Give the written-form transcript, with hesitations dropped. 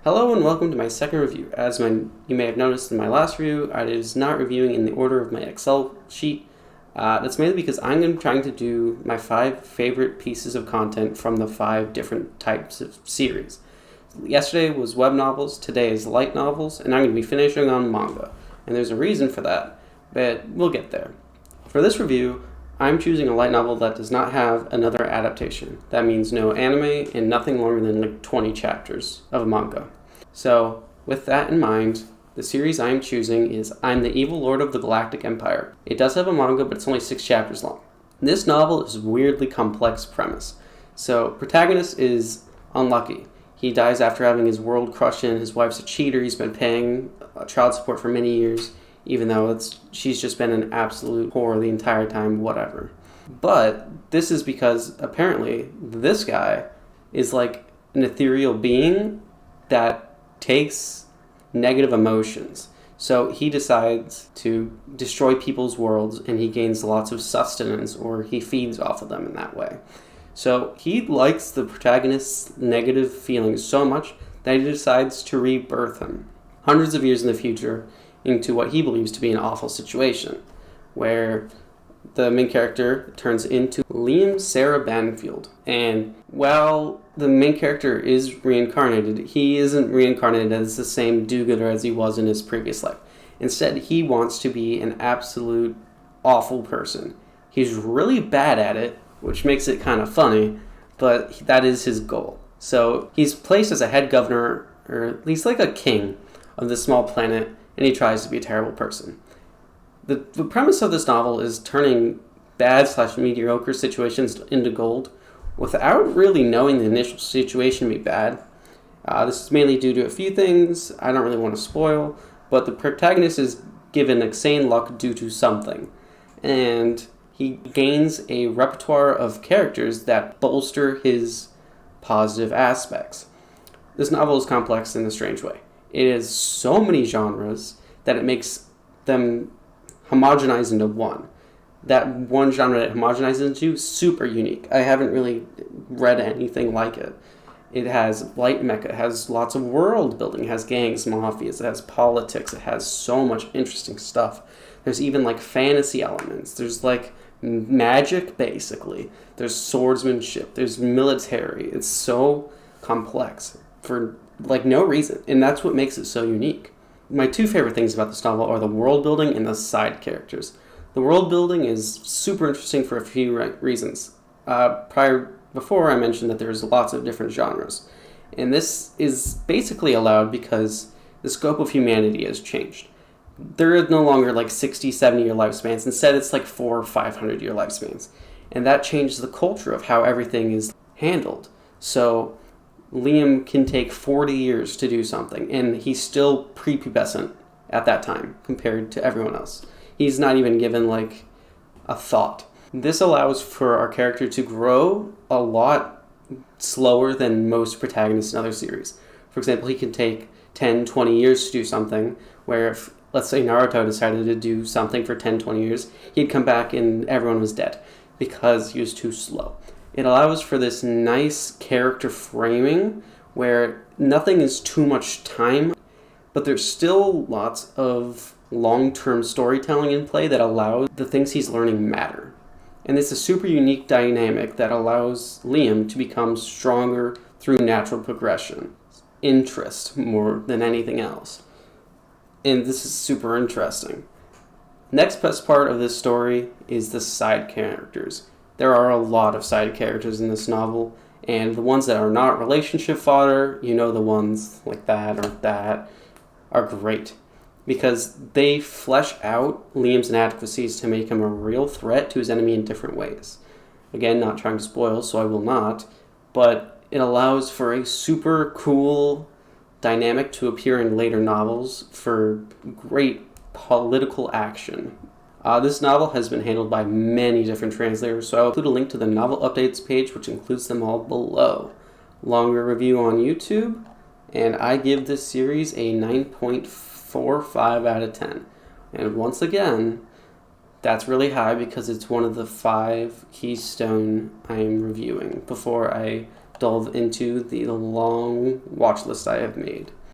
Hello and welcome to my second review. You may have noticed in my last review, I was not reviewing in the order of my Excel sheet. That's mainly because I'm trying to do my 5 favorite pieces of content from the 5 different types of series. Yesterday was web novels, today is light novels, and I'm going to be finishing on manga. And there's a reason for that, but we'll get there. For this review, I'm choosing a light novel that does not have another adaptation. That means no anime and nothing longer than like 20 chapters of manga. So, with that in mind, the series I'm choosing is I'm the Evil Lord of the Galactic Empire. It does have a manga, but it's only 6 chapters long. This novel is a weirdly complex premise. So, protagonist is unlucky. He dies after having his world crushed in. His wife's a cheater. He's been paying child support for many years, even though she's just been an absolute whore the entire time, whatever. But this is because apparently this guy is like an ethereal being that takes negative emotions. So he decides to destroy people's worlds and he gains lots of sustenance, or he feeds off of them in that way. So he likes the protagonist's negative feelings so much that he decides to rebirth him hundreds of years in the future into what he believes to be an awful situation, where the main character turns into Liam Sarah Banfield. And while the main character is reincarnated, he isn't reincarnated as the same do-gooder as he was in his previous life. Instead, he wants to be an absolute awful person. He's really bad at it, which makes it kind of funny, but that is his goal. So he's placed as a head governor, or he's like a king of this small planet, and he tries to be a terrible person. The premise of this novel is turning bad/mediocre situations into gold without really knowing the initial situation to be bad. This is mainly due to a few things I don't really want to spoil, but the protagonist is given insane luck due to something, and he gains a repertoire of characters that bolster his positive aspects. This novel is complex in a strange way. It has so many genres that it makes them homogenize into one. That one genre that it homogenizes into is super unique. I haven't really read anything like it. It has light mecha, it has lots of world building, it has gangs, mafias, it has politics, it has so much interesting stuff. There's even like fantasy elements. There's like magic, basically. There's swordsmanship, there's military. It's so complex for like no reason, and that's what makes it so unique. My 2 favorite things about this novel are the world building and the side characters. The world building is super interesting for a few reasons. Before I mentioned that there's lots of different genres, and this is basically allowed because the scope of humanity has changed. There are no longer like 60-70 year lifespans. Instead, it's like 400 or 500 year lifespans, and that changes the culture of how everything is handled. So Liam can take 40 years to do something, and he's still prepubescent at that time compared to everyone else. He's not even given like a thought. This allows for our character to grow a lot slower than most protagonists in other series. For example, he can take 10-20 years to do something, where if, let's say, Naruto decided to do something for 10-20 years, he'd come back and everyone was dead because he was too slow. It allows for this nice character framing where nothing is too much time, but there's still lots of long-term storytelling in play that allows the things he's learning matter. And it's a super unique dynamic that allows Liam to become stronger through natural progression, interest more than anything else. And this is super interesting. Next best part of this story is the side characters. There are a lot of side characters in this novel, and the ones that are not relationship fodder, the ones like that or that, are great, because they flesh out Liam's inadequacies to make him a real threat to his enemy in different ways. Again, not trying to spoil, so I will not, but it allows for a super cool dynamic to appear in later novels for great political action. This novel has been handled by many different translators, so I'll include a link to the novel updates page, which includes them all below. Longer review on YouTube, and I give this series a 9.45 out of 10. And once again, that's really high because it's one of the 5 keystone I'm reviewing before I delve into the long watch list I have made.